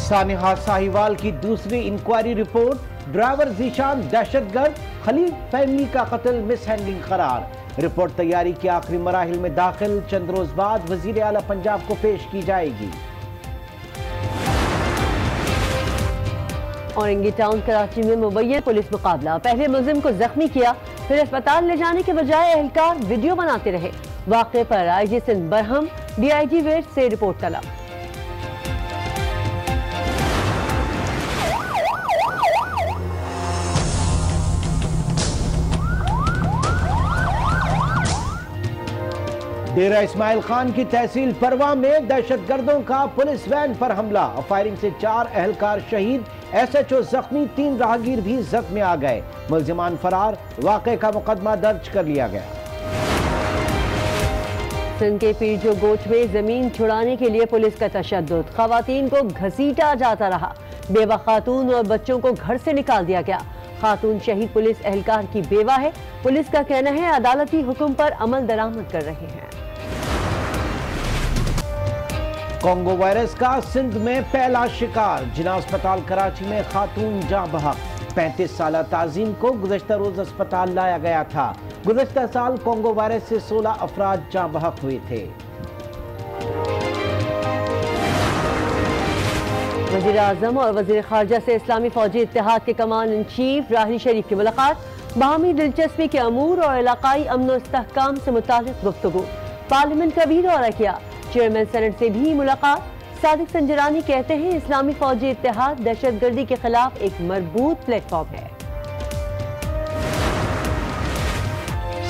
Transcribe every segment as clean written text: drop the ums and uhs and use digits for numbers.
سانحہ ساہیوال کی دوسری انکوائری رپورٹ، ڈرائیور ذیشان دہشت گرد، خلیل فیملی کا قتل مس ہینڈلنگ قرار۔ رپورٹ تیاری کے آخری مراحل میں داخل، چند روز بعد وزیر اعلیٰ پنجاب کو پیش کی جائے گی۔ اورنگی ٹاؤن کراچی میں مبین پولیس مقابلہ، پہلے ملزم کو زخمی کیا، پھر اسپتال لے جانے کے بجائے اہلکار ویڈیو بناتے رہے۔ واقعے پر آئی جی سندھ برہم، ڈی آئی جی ویٹ سے رپورٹ طلب۔ ڈیرہ اسماعیل خان کی تحصیل پرواں میں دہشت گردوں کا پولیس وین پر حملہ، فائرنگ سے 4 اہلکار شہید، ایس ایچ او زخمی، 3 راہگیر بھی زد میں آ گئے، ملزمان فرار، واقعے کا مقدمہ درج کر لیا گیا۔ سندھ کے پیرجو گوچ میں زمین چھڑانے کے لیے پولیس کا تشدد، خواتین کو گھسیٹا جاتا رہا، بیوہ خاتون اور بچوں کو گھر سے نکال دیا گیا۔ خاتون شہید پولیس اہلکار کی بیوہ ہے، پولیس کا کہنا ہے عدالتی حکم پر عمل درآمد کر رہے ہیں۔ کونگو وائرس کا سندھ میں پہلا شکار، جناح اسپتال کراچی میں خاتون جاں بحق، 35 سالہ تعظیم کو گزشتہ روز اسپتال لایا گیا تھا۔ گزشتہ سال کونگو وائرس سے 16 افراد جاں بحق ہوئے تھے۔ وزیر اعظم اور وزیر خارجہ سے اسلامی فوجی اتحاد کے کمان ان چیف راحیل شریف کی ملاقات، باہمی دلچسپی کے امور اور علاقائی امن و استحکام سے متعلق گفتگو۔ پارلیمنٹ کا بھی دورہ کیا، چیئرمین سینٹ سے بھی ملاقات۔ صادق سنجرانی کہتے ہیں اسلامی فوجی اتحاد دہشت گردی کے خلاف ایک مربوط پلیٹ فارم ہے۔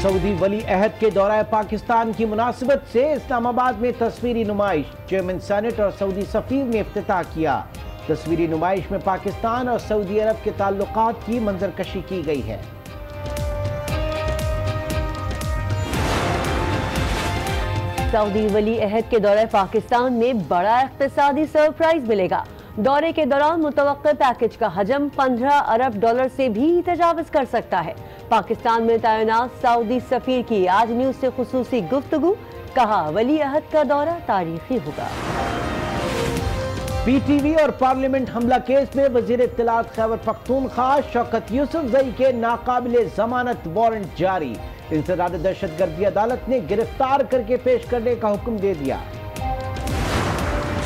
سعودی ولی عہد کے دورہ پاکستان کی مناسبت سے اسلام آباد میں تصویری نمائش، چیئرمین سینٹ اور سعودی سفیر نے افتتاح کیا۔ تصویری نمائش میں پاکستان اور سعودی عرب کے تعلقات کی منظر کشی کی گئی ہے۔ سعودی ولی عہد کے دورہ پاکستان میں بڑا اقتصادی سرپرائز ملے گا۔ دورے کے دوران متوقع پیکج کا حجم 15 ارب ڈالر سے بھی تجاوز کر سکتا ہے۔ پاکستان میں تعینات سعودی سفیر کی آج نیوز سے خصوصی گفتگو، کہا ولی عہد کا دورہ تاریخی ہوگا۔ پی ٹی وی اور پارلیمنٹ حملہ کیس میں وزیر اطلاعات خیبر پختونخوا شوکت یوسفزئی کے ناقابل ضمانت وارنٹ جاری، انسداد دہشت گردی عدالت نے گرفتار کر کے پیش کرنے کا حکم دے دیا۔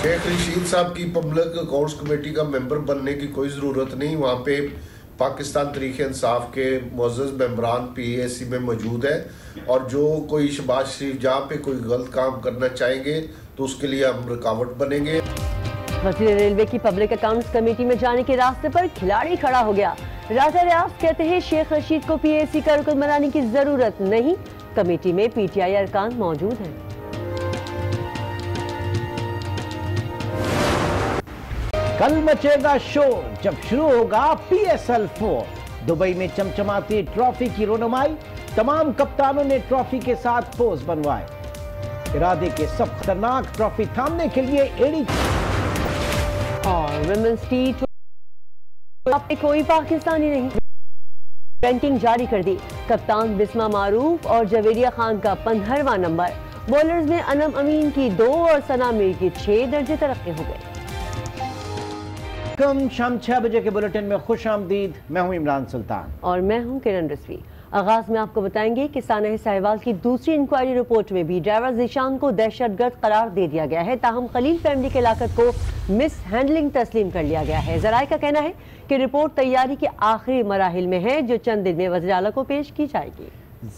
شیخ رشید صاحب کی پبلک اکاؤنٹس کمیٹی کا ممبر بننے کی کوئی ضرورت نہیں، وہاں پہ پاکستان تحریک انصاف کے معزز ممبران پی اے سی میں موجود ہیں، اور جو کوئی شہباز شریف جہاں پہ کوئی غلط کام کرنا چاہیں گے تو اس کے لیے ہم رکاوٹ بنیں گے۔ وزیر ریلوے کی پبلک اکاؤنٹس کمیٹی میں جانے کے راستے پر کھلاڑی کھڑا ہو گیا۔ راجہ ریاض کہتے ہیں شیخ رشید کو پی اے سی کا رکن بنانے کی ضرورت نہیں، کمیٹی میں پی ٹی آئی ارکان موجود ہیں۔ کل مچے گا شور جب شروع ہوگا پی ایس ایل 4، دبئی میں چمچماتی ٹرافی کی رونمائی، تمام کپتانوں نے ٹرافی کے ساتھ پوز بنوائے، ارادے کے سب خطرناک ٹرافی تھامنے کے لیے ایڑی۔ اور ویمنز ٹی ٹوئنٹی کوئی پاکستانی نہیں، رینکنگ جاری کر دی، کپتان بسمہ معروف اور جویریہ خان کا 15واں نمبر، بولرز میں انم امین کی 2 اور ثنا میر کی 6 درجے ترقی ہو گئے۔ شام 6 بجے کے بلیٹن میں خوش آمدید، میں ہوں عمران سلطان اور میں ہوں کرن رضوی۔ آغاز میں آپ کو بتائیں گے کہ سانحہ ساہیوال کی دوسری انکوائری رپورٹ میں بھی ڈرائیور ذیشان کو دہشت گرد قرار دے دیا گیا ہے، تاہم خلیل فیملی کے ہلاکت کو مس ہینڈلنگ تسلیم کر لیا گیا ہے۔ ذرائع کا کہنا ہے کہ رپورٹ تیاری کے آخری مراحل میں ہے، جو چند دن میں وزیر اعلیٰ کو پیش کی جائے گی۔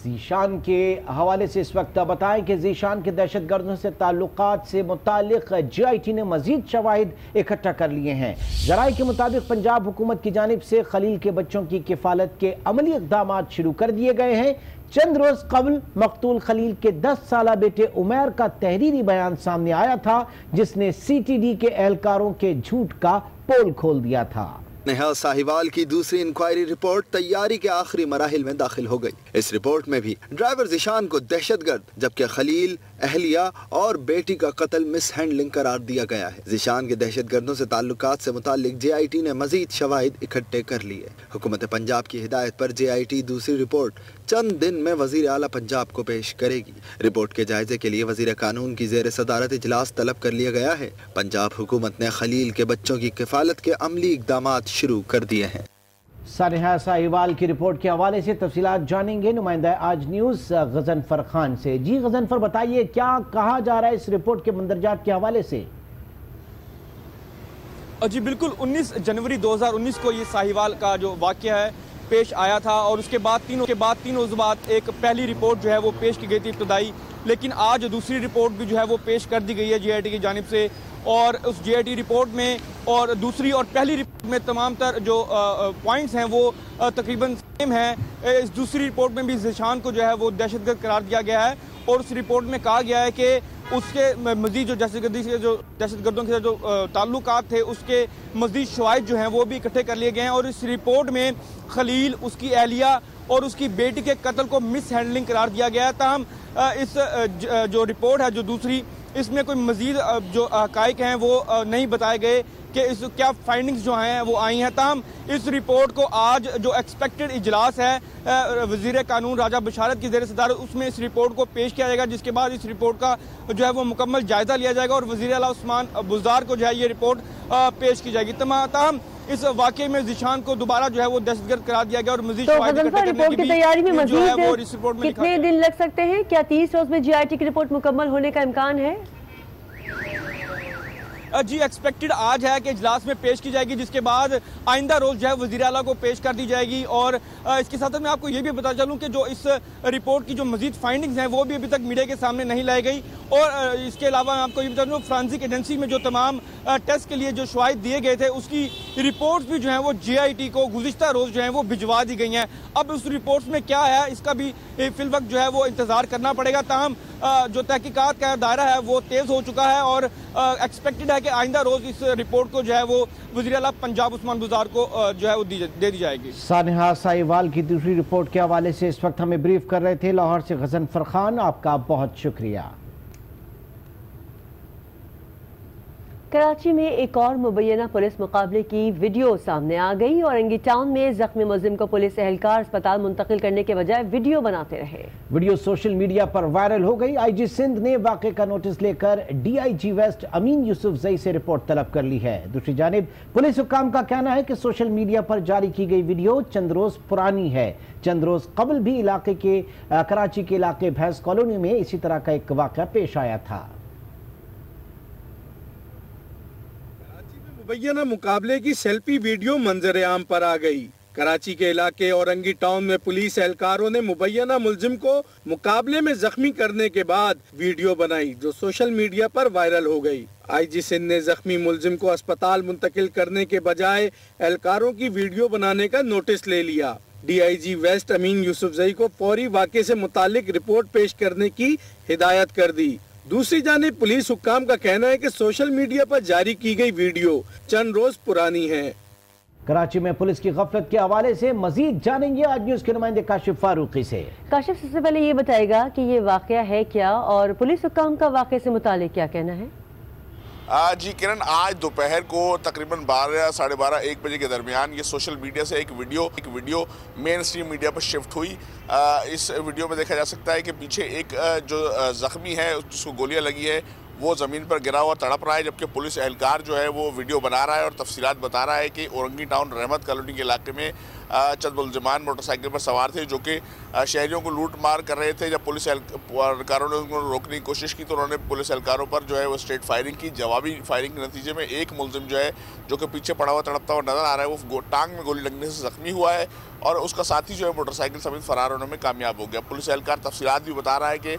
ذیشان کے حوالے سے اس وقت بتائیں کہ ذیشان کے دہشت گردوں سے تعلقات سے متعلق جی آئی ٹی نے مزید شواہد اکٹھا کر لیے ہیں۔ ذرائع کے مطابق پنجاب حکومت کی جانب سے خلیل کے بچوں کی کفالت کے عملی اقدامات شروع کر دیے گئے ہیں۔ چند روز قبل مقتول خلیل کے 10 سالہ بیٹے عمیر کا تحریری بیان سامنے آیا تھا، جس نے سی ٹی ڈی کے اہلکاروں کے جھوٹ کا پول کھول دیا تھا۔ سانحہ ساہیوال کی دوسری انکوائری رپورٹ تیاری کے آخری مراحل میں داخل ہو گئی۔ اس رپورٹ میں بھی ڈرائیور ذیشان کو دہشت گرد، جبکہ خلیل اہلیہ اور بیٹی کا قتل مس ہینڈلنگ قرار دیا گیا ہے۔ ذیشان کے دہشت گردوں سے تعلقات سے متعلق JIT نے مزید شواہد اکٹھے کر لیے۔ حکومت پنجاب کی ہدایت پر JIT دوسری رپورٹ چند دن میں وزیر اعلیٰ پنجاب کو پیش کرے گی۔ رپورٹ کے جائزے کے لیے وزیر قانون کی زیر صدارت اجلاس طلب کر لیا گیا ہے۔ پنجاب حکومت نے خلیل کے بچوں کی کفالت کے عملی اقدامات شروع کر دیے ہیں۔ سانحہ ساہیوال کی رپورٹ کے حوالے سے تفصیلات جانیں گے نمائندہ آج نیوز غضنفر خان سے۔ جی غضنفر، بتائیے کیا کہا جا رہا ہے اس رپورٹ کے مندرجات کے حوالے سے؟ جی بالکل، 19 جنوری 2019 کو یہ ساہیوال کا جو واقعہ ہے پیش آیا تھا، اور اس کے بعد تین روز بعد ایک پہلی رپورٹ جو ہے وہ پیش کی گئی تھی ابتدائی، لیکن آج دوسری رپورٹ بھی جو ہے وہ پیش کر دی گئی ہے JIT کی جانب سے، اور اس JIT رپورٹ میں اور دوسری اور پہلی رپورٹ میں تمام تر جو پوائنٹس ہیں وہ تقریباً سیم ہیں۔ اس دوسری رپورٹ میں بھی ذیشان کو جو ہے وہ دہشت گرد قرار دیا گیا ہے، اور اس رپورٹ میں کہا گیا ہے کہ اس کے مزید جو دہشت گردوں کے جو تعلقات تھے اس کے مزید شواہد جو ہیں وہ بھی اکٹھے کر لیے گئے ہیں، اور اس رپورٹ میں خلیل، اس کی اہلیہ اور اس کی بیٹی کے قتل کو مس ہینڈلنگ قرار دیا گیا ہے۔ تاہم اس جو رپورٹ ہے جو دوسری، اس میں کوئی مزید جو حقائق ہیں وہ نہیں بتائے گئے کہ اس کیا فائنڈنگز جو ہیں وہ آئی ہیں۔ تاہم اس رپورٹ کو آج جو ایکسپیکٹڈ اجلاس ہے وزیر قانون راجہ بشارت کی زیر صدارت، اس میں اس رپورٹ کو پیش کیا جائے گا، جس کے بعد اس رپورٹ کا جو ہے وہ مکمل جائزہ لیا جائے گا، اور وزیر اعلیٰ عثمان بزدار کو جو ہے یہ رپورٹ پیش کی جائے گی۔ تاہم اس واقعے میں ذیشان کو دوبارہ جو ہے وہ دہشت گرد قرار دیا گیا، اور مزید رپورٹ کی تیاری میں مزید کتنے دن لگ سکتے ہیں؟ کیا 30 روز میں JIT کی رپورٹ مکمل ہونے کا امکان ہے؟ جی ایکسپیکٹڈ آج ہے کہ اجلاس میں پیش کی جائے گی، جس کے بعد آئندہ روز جو ہے وزیر اعلیٰ کو پیش کر دی جائے گی۔ اور اس کے ساتھ میں آپ کو یہ بھی بتا چلوں کہ جو اس رپورٹ کی جو مزید فائنڈنگز ہیں وہ بھی ابھی تک میڈیا کے سامنے نہیں لائی گئی، اور اس کے علاوہ میں آپ کو یہ بتا دوں فرانسک ایجنسی میں جو تمام ٹیسٹ کے لیے جو شواہد دیے گئے تھے اس کی رپورٹس بھی جو ہیں وہ JIT کو گزشتہ روز جو ہیں وہ بھجوا دی گئی ہیں۔ اب اس رپورٹس میں کیا ہے اس کا بھی فی الوقت جو ہے وہ انتظار کرنا پڑے گا۔ تاہم جو تحقیقات کا دائرہ ہے وہ تیز ہو چکا ہے، اور ایکسپیکٹڈ ہے کہ آئندہ روز اس رپورٹ کو جو ہے وہ وزیر اعلیٰ پنجاب عثمان بزدار کو جو ہے وہ دے دی جائے گی۔ سانحہ ساہیوال کی دوسری رپورٹ کے حوالے سے اس وقت ہمیں بریف کر رہے تھے لاہور سے غضنفر خان، آپ کا بہت شکریہ۔ کراچی میں ایک اور مبینہ پولیس مقابلے کی ویڈیو سامنے آ گئی، اورنگی ٹاؤن میں زخمی ملزم کو پولیس اہلکار اسپتال منتقل کرنے کے بجائے ویڈیو بناتے رہے۔ ویڈیو سوشل میڈیا پر وائرل ہو گئی۔ IG سندھ نے واقعے کا نوٹس لے کر DIG ویسٹ امین یوسف زئی سے رپورٹ طلب کر لی ہے۔ دوسری جانب پولیس حکام کا کہنا ہے کہ سوشل میڈیا پر جاری کی گئی ویڈیو چند روز پرانی ہے۔ چند روز قبل بھی کراچی کے علاقے بھینس کالونی میں اسی طرح کا ایک واقعہ پیش آیا تھا۔ مبینہ مقابلے کی سیلفی ویڈیو منظر عام پر آ گئی۔ کراچی کے علاقے اورنگی ٹاؤن میں پولیس اہلکاروں نے مبینہ ملزم کو مقابلے میں زخمی کرنے کے بعد ویڈیو بنائی جو سوشل میڈیا پر وائرل ہو گئی۔ IG سندھ نے زخمی ملزم کو اسپتال منتقل کرنے کے بجائے اہلکاروں کی ویڈیو بنانے کا نوٹس لے لیا۔ DIG ویسٹ امین یوسف زئی کو فوری واقعے سے متعلق رپورٹ پیش کرنے کی ہدایت کر دی۔ دوسری جانب پولیس حکام کا کہنا ہے کہ سوشل میڈیا پر جاری کی گئی ویڈیو چند روز پرانی ہے۔ کراچی میں پولیس کی غفلت کے حوالے سے مزید جانیں گے آج نیوز کے نمائندے کاشف فاروقی سے۔ کاشف، سب سے پہلے یہ بتائے گا کہ یہ واقعہ ہے کیا، اور پولیس حکام کا واقعے سے متعلق کیا کہنا ہے؟ جی کرن، آج دوپہر کو تقریباً 12 ساڑھے 12 1 بجے کے درمیان یہ سوشل میڈیا سے ایک ویڈیو مین اسٹریم میڈیا پر شفٹ ہوئی۔ اس ویڈیو میں دیکھا جا سکتا ہے کہ پیچھے ایک جو زخمی ہے جس کو گولیاں لگی ہے وہ زمین پر گرا ہوا تڑپ رہا ہے، جبکہ پولیس اہلکار جو ہے وہ ویڈیو بنا رہا ہے اور تفصیلات بتا رہا ہے کہ اورنگی ٹاؤن رحمت کالونی کے علاقے میں چند ملزمان موٹر سائیکل پر سوار تھے جو کہ شہریوں کو لوٹ مار کر رہے تھے۔ جب پولیس اہلکاروں نے ان کو روکنے کی کوشش کی تو انہوں نے پولیس اہلکاروں پر جو ہے وہ اسٹریٹ فائرنگ کی۔ جوابی فائرنگ کے نتیجے میں ایک ملزم جو ہے جو کہ پیچھے پڑا ہوا تڑپتا ہوا نظر آ رہا ہے وہ ٹانگ میں گولی لگنے سے زخمی ہوا ہے، اور اس کا ساتھی جو ہے موٹر سائیکل سمیت فرار ہونے میں کامیاب ہو گیا۔ پولیس اہلکار تفصیلات بھی بتا رہا ہے کہ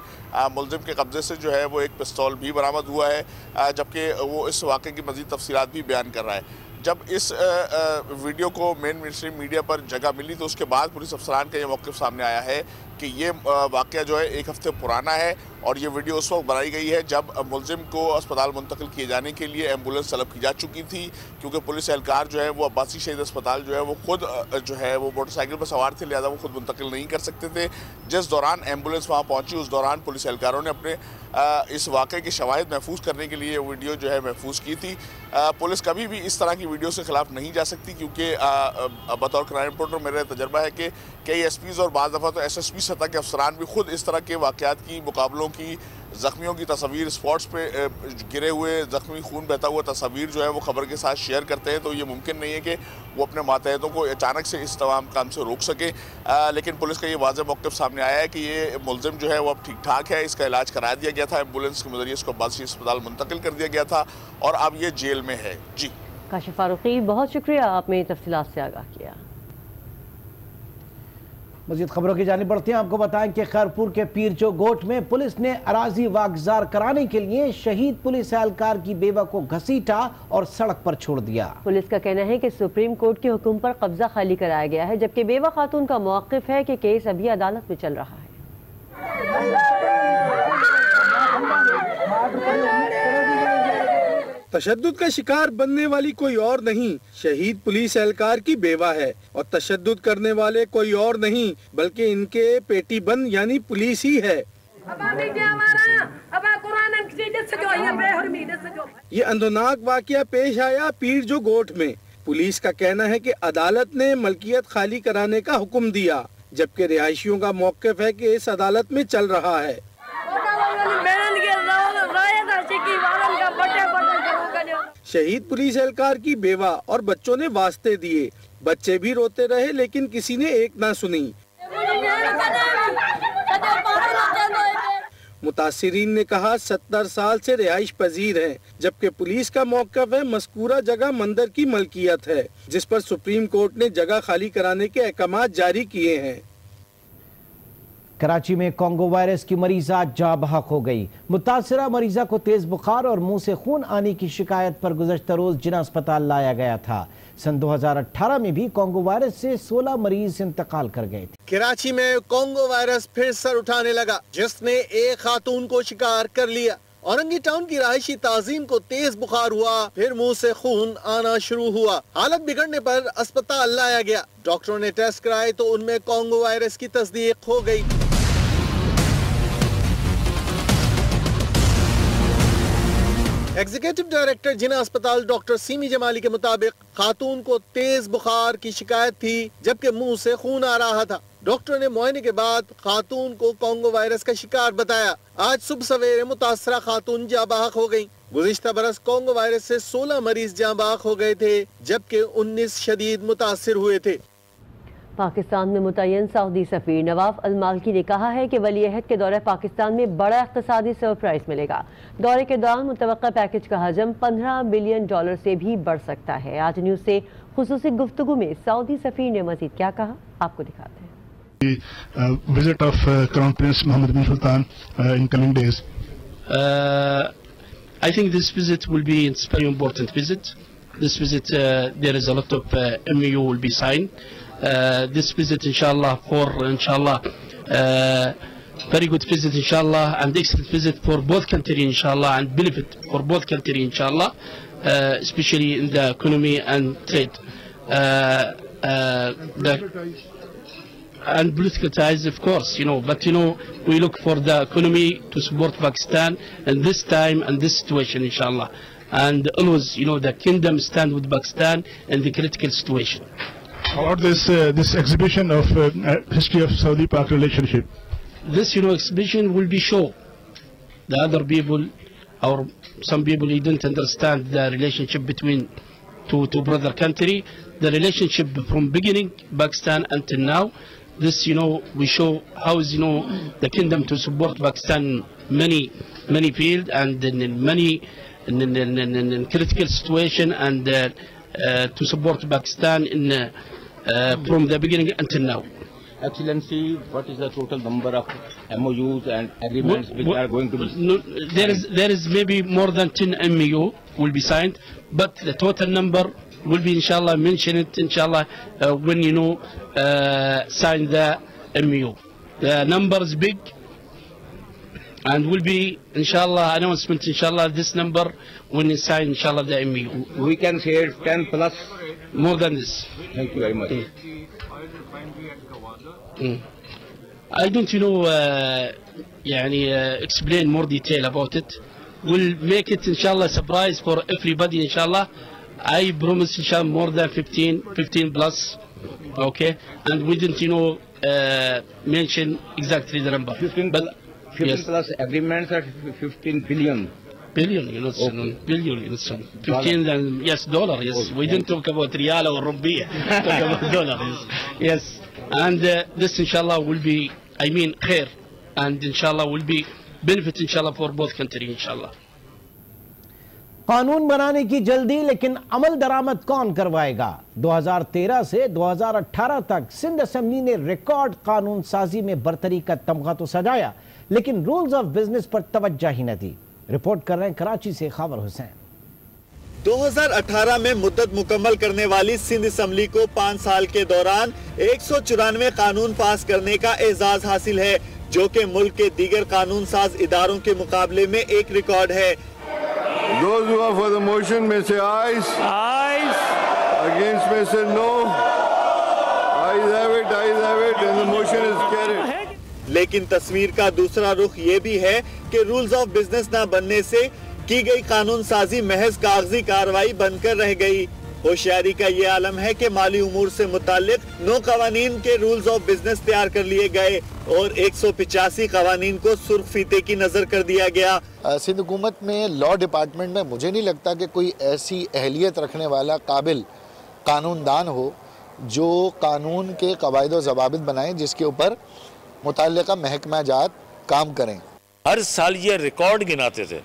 ملزم کے قبضے سے جو ہے وہ ایک پستول بھی برآمد ہوا ہے، جبکہ وہ اس واقعے کی مزید تفصیلات بھی بیان کر رہا ہے۔ جب اس ویڈیو کو مین اسٹریم میڈیا پر جگہ ملی تو اس کے بعد پولیس افسران کا یہ موقف سامنے آیا ہے کہ یہ واقعہ جو ہے 1 ہفتے پرانا ہے اور یہ ویڈیو اس وقت بنائی گئی ہے جب ملزم کو اسپتال منتقل کیے جانے کے لیے ایمبولینس طلب کی جا چکی تھی، کیونکہ پولیس اہلکار جو ہے وہ عباسی شہید اسپتال جو ہے وہ خود جو ہے وہ موٹر سائیکل پر سوار تھے، لہٰذا وہ خود منتقل نہیں کر سکتے تھے۔ جس دوران ایمبولینس وہاں پہنچی اس دوران پولیس اہلکاروں نے اپنے اس واقعے کے شواہد محفوظ کرنے کے لیے ویڈیو جو ہے محفوظ کی تھی۔ پولیس کبھی بھی اس طرح کی ویڈیو سے خلاف نہیں جا سکتی، کیونکہ بطور کرائم رپورٹر میرا تجربہ ہے کہ کئی ایس پیز اور بعض دفعہ تو ایس ایس پی سطح کے افسران بھی خود اس طرح کے واقعات کی، مقابلوں کی، زخمیوں کی تصاویر، اسپاٹس پہ گرے ہوئے زخمی خون بہتا ہوا تصاویر جو ہے وہ خبر کے ساتھ شیئر کرتے ہیں، تو یہ ممکن نہیں ہے کہ وہ اپنے ماتحتوں کو اچانک سے اس تمام کام سے روک سکے۔ لیکن پولیس کا یہ واضح موقف سامنے آیا ہے کہ یہ ملزم جو ہے وہ اب ٹھیک ٹھاک ہے، اس کا علاج کرا دیا گیا تھا، ایمبولینس کے ذریعے اس کو عباسی اسپتال منتقل کر دیا گیا تھا اور اب یہ جیل میں ہے۔ جی کاشف فاروقی، بہت شکریہ، آپ نے تفصیلات سے آگاہ کیا۔ مزید خبروں کی جانب بڑھتے ہیں، آپ کو بتائیں کہ خیرپور کے پیر چو گوٹ میں پولیس نے اراضی واگزار کرانے کے لیے شہید پولیس اہلکار کی بیوہ کو گھسیٹا اور سڑک پر چھوڑ دیا۔ پولیس کا کہنا ہے کہ سپریم کورٹ کے حکم پر قبضہ خالی کرایا گیا ہے، جبکہ بیوہ خاتون کا موقف ہے کہ کیس ابھی عدالت میں چل رہا ہے۔ تشدد کا شکار بننے والی کوئی اور نہیں، شہید پولیس اہلکار کی بیوہ ہے، اور تشدد کرنے والے کوئی اور نہیں بلکہ ان کے پیٹی بند یعنی پولیس ہی ہے۔ یہ اندوناک واقعہ پیش آیا پیر جو گوٹ میں۔ پولیس کا کہنا ہے کہ عدالت نے ملکیت خالی کرانے کا حکم دیا، جبکہ رہائشیوں کا موقف ہے کہ اس عدالت میں چل رہا ہے۔ شہید پولیس اہلکار کی بیوہ اور بچوں نے واسطے دیے، بچے بھی روتے رہے لیکن کسی نے ایک نہ سنی۔ متاثرین نے کہا 70 سال سے رہائش پذیر ہیں، جبکہ پولیس کا موقف ہے مذکورہ جگہ مندر کی ملکیت ہے، جس پر سپریم کورٹ نے جگہ خالی کرانے کے احکامات جاری کیے ہیں۔ کراچی میں کانگو وائرس کی مریضہ جاں بحق ہو گئی۔ متاثرہ مریضہ کو تیز بخار اور منہ سے خون آنے کی شکایت پر گزشتہ روز جناح اسپتال لایا گیا تھا۔ سن 2018 میں بھی کانگو وائرس سے 16 مریض انتقال کر گئے تھے۔ کراچی میں کانگو وائرس پھر سر اٹھانے لگا، جس نے ایک خاتون کو شکار کر لیا۔ اورنگی ٹاؤن کی رہائشی تعظیم کو تیز بخار ہوا، پھر منہ سے خون آنا شروع ہوا۔ حالت بگڑنے پر اسپتال لایا گیا، ڈاکٹروں نے ٹیسٹ کرائے تو ان میں کانگو وائرس کی تصدیق ہو گئی۔ ایگزیکٹو ڈائریکٹر جناح اسپتال ڈاکٹر سیمی جمالی کے مطابق خاتون کو تیز بخار کی شکایت تھی، جبکہ منہ سے خون آ رہا تھا۔ ڈاکٹر نے معائنے کے بعد خاتون کو کانگو وائرس کا شکار بتایا۔ آج صبح سویرے متاثرہ خاتون جاں بحق ہو گئی۔ گزشتہ برس کانگو وائرس سے 16 مریض جاں بحق ہو گئے تھے، جبکہ 19 شدید متاثر ہوئے تھے۔ پاکستان میں متعین سعودی سفیر نواف المالکی نے کہا ہے کہ ولی عہد کے دورہ پاکستان میں بڑا اقتصادی سرپرائز ملے گا۔ دورے کے دوران متوقع پیکج کا حجم $15 بلین سے بھی بڑھ سکتا ہے۔ آج نیوز سے خصوصی گفتگو میں سعودی سفیر نے مزید کیا کہا، آپ کو دکھاتے ہیں۔ visit of Crown Prince Mohammed bin Sultan in coming days. I think this visit will be a very important visit. This visit, there is a lot of MOU will be signed. This visit, inshallah, very good visit, inshallah, and excellent visit for both countries, inshallah, and benefit for both countries, inshallah, especially in the economy and trade. And political ties, of course, but we look for the economy to support Pakistan in this time and this situation, inshallah. And always, the kingdom stand with Pakistan in the critical situation. About this exhibition of history of Saudi-Pak relationship? This, exhibition will be show the other people, or some people who didn't understand the relationship between two brother country, the relationship from beginning Pakistan until now. This, we show how is, the kingdom to support Pakistan in many fields and in many in critical situation, and to support Pakistan in from the beginning until now. Excellency, what is the total number of MOUs and agreements which are going to be? There is maybe more than 10 MOU will be signed, but the total number will be inshallah mentioned inshallah when sign the MOU. The number is big and will be inshallah announcement inshallah this number when you sign inshallah the MOU. We can say 10 plus. More than this. Thank you very much. I don't explain more detail about it. We'll make it inshallah surprise for everybody inshallah. I promise inshallah more than 15 plus. Okay, and we didn't mention exactly the number. 15 plus agreements at 15 billion. Billion, billion, 15 and yes, dollar, yes. We didn't talk about riyal or rupiah, talk about dollar, yes. And this inshallah will be, khair, and inshallah will be benefit inshallah for both countries inshallah. قانون بنانے کی جلدی لیکن عمل درآمد کون کروائے گا؟ 2013 سے 2018 تک سندھ اسمبلی نے ریکارڈ قانون سازی میں برتری کا تمغہ تو سجایا لیکن رولز آف بزنس پر توجہ ہی نہ دی. رپورٹ کر رہے ہیں کراچی سے خاور حسین. 2018 میں مدت مکمل کرنے والی سندھ اسمبلی کو 5 سال کے دوران 194 قانون پاس کرنے کا اعزاز حاصل ہے جو کہ ملک کے دیگر قانون ساز اداروں کے مقابلے میں ایک ریکارڈ ہے. Those who are for the motion may say ayes. Ayes. Against may say no. Ayes have it, and the motion is carried. لیکن تصویر کا دوسرا رخ یہ بھی ہے کہ رولز آف بزنس نہ بننے سے کی گئی قانون سازی محض کاغذی کاروائی بن کر رہ گئی. ہوشیاری کا یہ عالم ہے کہ مالی امور سے متعلق 9 قوانین کے رولز آف بزنس تیار کر لیے گئے اور 185 قوانین کو سرخ فیتے کی نظر کر دیا گیا. سندھ حکومت میں لاء ڈپارٹمنٹ میں مجھے نہیں لگتا کہ کوئی ایسی اہلیت رکھنے والا قابل قانون دان ہو جو قانون کے قواعد و ضوابط بنائیں جس کے اوپر متعلقہ محکمہ جات کام کریں. ہر سال یہ ریکارڈ گناتے تھے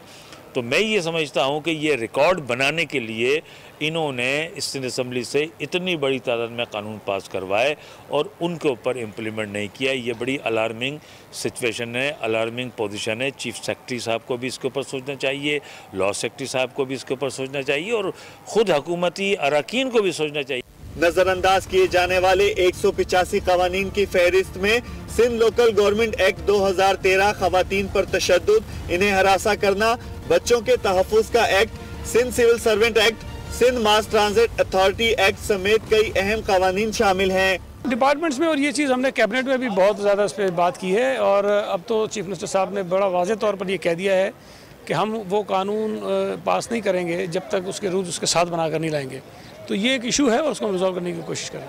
تو میں یہ سمجھتا ہوں کہ یہ ریکارڈ بنانے کے لیے انہوں نے سندھ اسمبلی سے اتنی بڑی تعداد میں قانون پاس کروائے اور ان کے اوپر امپلیمنٹ نہیں کیا. یہ بڑی الارمنگ سچویشن ہے, الارمنگ پوزیشن ہے. چیف سیکرٹری صاحب کو بھی اس کے اوپر سوچنا چاہیے, لاء سیکرٹری صاحب کو بھی اس کے اوپر سوچنا چاہیے اور خود حکومتی اراکین کو بھی سوچنا چاہیے. نظر انداز کیے جانے والے 185 قوانین کی فہرست میں سندھ لوکل گورنمنٹ ایکٹ 2013 خواتین پر تشدد, انہیں ہراساں کرنا, بچوں کے تحفظ کا act, Sindh civil servant act, Sindh ماس ٹرانزٹ اتھارٹی ایکٹ سمیت کئی اہم قوانین شامل ہیں. ڈپارٹمنٹس میں اور یہ چیز ہم نے کیبنٹ میں بھی بہت زیادہ اس پہ بات کی ہے اور اب تو چیف منسٹر صاحب نے بڑا واضح طور پر یہ کہہ دیا ہے کہ ہم وہ قانون پاس نہیں کریں گے جب تک اس کے رولز اس کے ساتھ بنا کر نہیں لائیں گے. تو یہ ایک ایشو ہے اور اس کو ہم ریزالو کرنے کی کوشش کریں.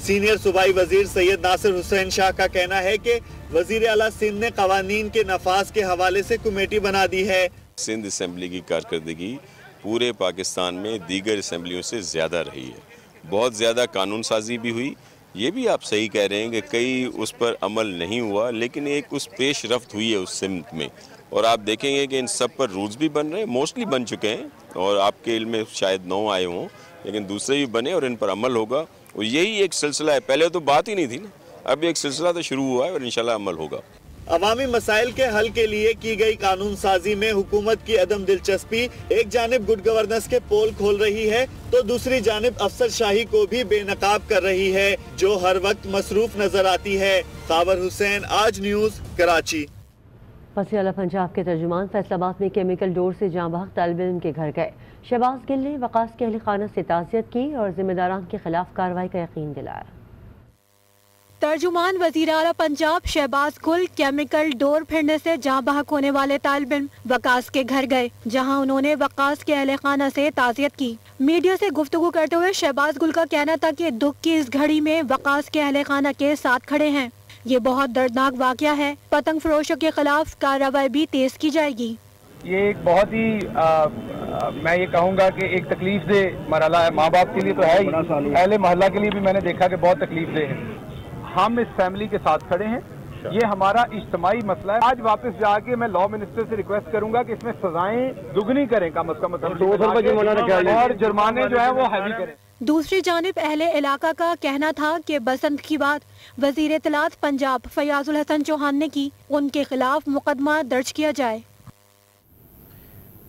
سینئر صوبائی وزیر سید ناصر حسین شاہ کا کہنا ہے کہ وزیر اعلیٰ سندھ نے قوانین کے نفاذ کے حوالے سے کمیٹی بنا دی ہے. سندھ اسمبلی کی کارکردگی پورے پاکستان میں دیگر اسمبلیوں سے زیادہ رہی ہے. بہت زیادہ قانون سازی بھی ہوئی. یہ بھی آپ صحیح کہہ رہے ہیں کہ کئی اس پر عمل نہیں ہوا لیکن ایک اس پیش رفت ہوئی ہے اس سمت میں اور آپ دیکھیں گے کہ ان سب پر رولز بھی بن رہے ہیں, موسٹلی بن چکے ہیں اور آپ کے علم میں شاید 9 آئے ہوں لیکن دوسرے بھی بنے اور ان پر عمل ہوگا اور یہی ایک سلسلہ ہے. پہلے تو بات ہی نہیں تھی نا, اب ایک سلسلہ تو شروع ہوا ہے اور انشاءاللہ عمل ہوگا. عوامی مسائل کے حل کے لیے کی گئی قانون سازی میں حکومت کی عدم دلچسپی ایک جانب گڈ گورننس کے پول کھول رہی ہے تو دوسری جانب افسر شاہی کو بھی بے نقاب کر رہی ہے جو ہر وقت مصروف نظر آتی ہے. خاور حسین, آج نیوز, کراچی. وزیر اعلیٰ پنجاب کے ترجمان فیصل آباد میں کیمیکل ڈور سے جاں بحق طالب علم کے گھر گئے. شہباز گل نے وقاص کے اہل خانہ سے تعزیت کی اور ذمہ داران کے خلاف کارروائی کا یقین دلایا. ترجمان وزیر اعلیٰ پنجاب شہباز گل کیمیکل ڈور پھرنے سے جاں بحق ہونے والے طالب علم وقاص کے گھر گئے جہاں انہوں نے وقاص کے اہل خانہ سے تعزیت کی. میڈیا سے گفتگو کرتے ہوئے شہباز گل کا کہنا تھا کہ دکھ کی اس گھڑی میں وقاص کے اہل خانہ کے ساتھ کھڑے ہیں. یہ بہت دردناک واقعہ ہے. پتنگ فروشوں کے خلاف کارروائی بھی تیز کی جائے گی. یہ ایک بہت ہی میں یہ کہوں گا کہ ایک تکلیف دہ مرحلہ ہے. ماں باپ کے لیے تو ہے ہی, اہل محلہ کے لیے بھی میں نے دیکھا کہ بہت تکلیف دہ ہے. ہم اس فیملی کے ساتھ کھڑے ہیں, یہ ہمارا اجتماعی مسئلہ ہے. آج واپس جا کے میں لاء منسٹر سے ریکویسٹ کروں گا کہ اس میں سزائیں دگنی کریں کم از کم اور جرمانے جو ہیں وہ ہیوی کریں. دوسری جانب اہل علاقہ کا کہنا تھا کہ بسنت کی بات وزیر اطلاعات پنجاب فیاض الحسن چوہان نے کی, ان کے خلاف مقدمہ درج کیا جائے.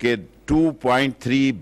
کہ 2.3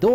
2